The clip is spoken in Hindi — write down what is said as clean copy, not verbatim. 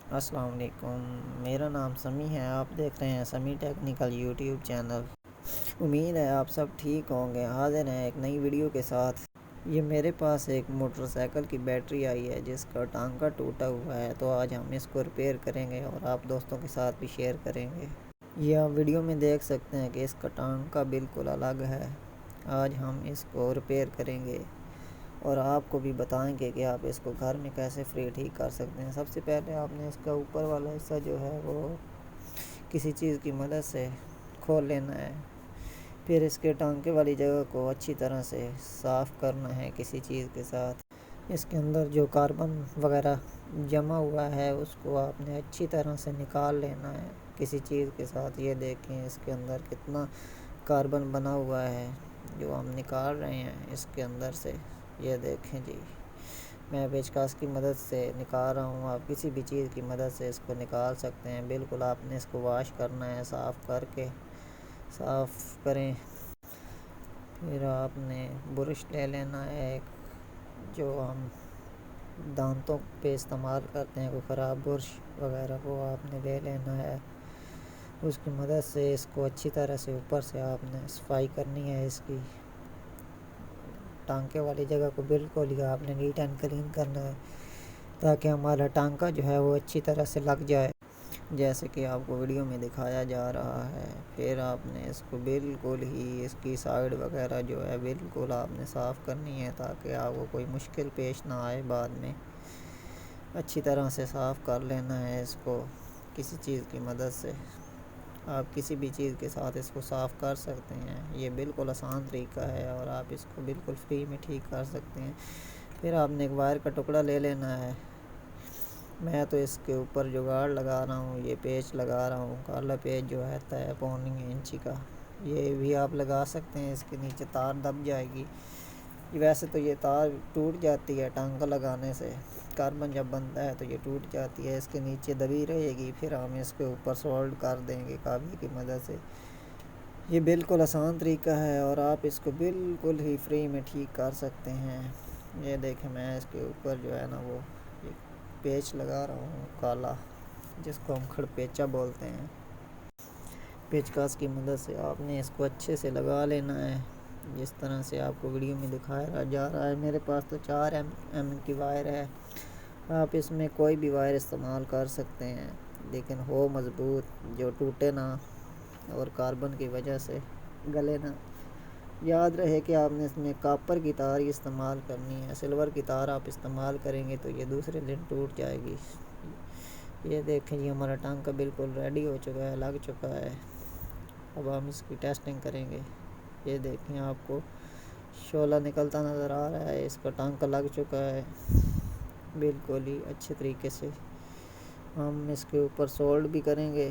अस्सलाम वालेकुम। मेरा नाम समी है। आप देख रहे हैं समी टेक्निकल यूट्यूब चैनल। उम्मीद है आप सब ठीक होंगे। हाजिर हैं एक नई वीडियो के साथ। ये मेरे पास एक मोटरसाइकिल की बैटरी आई है जिसका टांका टूटा हुआ है, तो आज हम इसको रिपेयर करेंगे और आप दोस्तों के साथ भी शेयर करेंगे। ये आप वीडियो में देख सकते हैं कि इसका टांका बिल्कुल अलग है। आज हम इसको रिपेयर करेंगे और आपको भी बताएंगे कि आप इसको घर में कैसे फ्री ठीक कर सकते हैं। सबसे पहले आपने इसका ऊपर वाला हिस्सा जो है वो किसी चीज़ की मदद से खोल लेना है। फिर इसके टांके वाली जगह को अच्छी तरह से साफ़ करना है किसी चीज़ के साथ। इसके अंदर जो कार्बन वगैरह जमा हुआ है उसको आपने अच्छी तरह से निकाल लेना है किसी चीज़ के साथ। ये देखें इसके अंदर कितना कार्बन बना हुआ है जो हम निकाल रहे हैं इसके अंदर से। ये देखें जी, मैं पेचकस की मदद से निकाल रहा हूँ। आप किसी भी चीज़ की मदद से इसको निकाल सकते हैं। बिल्कुल आपने इसको वॉश करना है, साफ़ करके साफ़ करें। फिर आपने ब्रश ले लेना है एक, जो हम दांतों पे इस्तेमाल करते हैं, कोई ख़राब ब्रश वगैरह, वो आपने ले लेना है। उसकी मदद से इसको अच्छी तरह से ऊपर से आपने सफाई करनी है। इसकी टांके वाली जगह को बिल्कुल ही आपने नीट एंड क्लीन करना है ताकि हमारा टांका जो है वो अच्छी तरह से लग जाए, जैसे कि आपको वीडियो में दिखाया जा रहा है। फिर आपने इसको बिल्कुल ही इसकी साइड वगैरह जो है बिल्कुल आपने साफ़ करनी है ताकि आपको कोई मुश्किल पेश ना आए बाद में। अच्छी तरह से साफ़ कर लेना है इसको किसी चीज़ की मदद से। आप किसी भी चीज़ के साथ इसको साफ़ कर सकते हैं। ये बिल्कुल आसान तरीका है और आप इसको बिल्कुल फ्री में ठीक कर सकते हैं। फिर आपने एक वायर का टुकड़ा ले लेना है। मैं तो इसके ऊपर जुगाड़ लगा रहा हूँ, ये पेच लगा रहा हूँ, काला पेच जो है है 1.25 इंची का। ये भी आप लगा सकते हैं। इसके नीचे तार दब जाएगी। वैसे तो ये तार टूट जाती है टांका लगाने से, कार्बन जब बनता है तो ये टूट जाती है, इसके नीचे दबी रहेगी। फिर हम इसके ऊपर सोल्ड कर देंगे काबी की मदद से। ये बिल्कुल आसान तरीका है और आप इसको बिल्कुल ही फ्री में ठीक कर सकते हैं। ये देखें, मैं इसके ऊपर जो है ना वो एक पेच लगा रहा हूँ काला, जिसको हम खड़पेचा बोलते हैं। पेचकस की मदद से आपने इसको अच्छे से लगा लेना है जिस तरह से आपको वीडियो में दिखाया जा रहा है। मेरे पास तो 4 एम की वायर है। आप इसमें कोई भी वायर इस्तेमाल कर सकते हैं, लेकिन हो मज़बूत, जो टूटे ना और कार्बन की वजह से गले ना। याद रहे कि आपने इसमें कॉपर की तार ही इस्तेमाल करनी है। सिल्वर की तार आप इस्तेमाल करेंगे तो ये दूसरे दिन टूट जाएगी। ये देखें जी, हमारा टांका बिल्कुल रेडी हो चुका है, लग चुका है। अब हम इसकी टेस्टिंग करेंगे। ये देखें, आपको शोला निकलता नज़र आ रहा है। इसका टांका लग चुका है बिल्कुल ही अच्छे तरीके से। हम इसके ऊपर सोल्ड भी करेंगे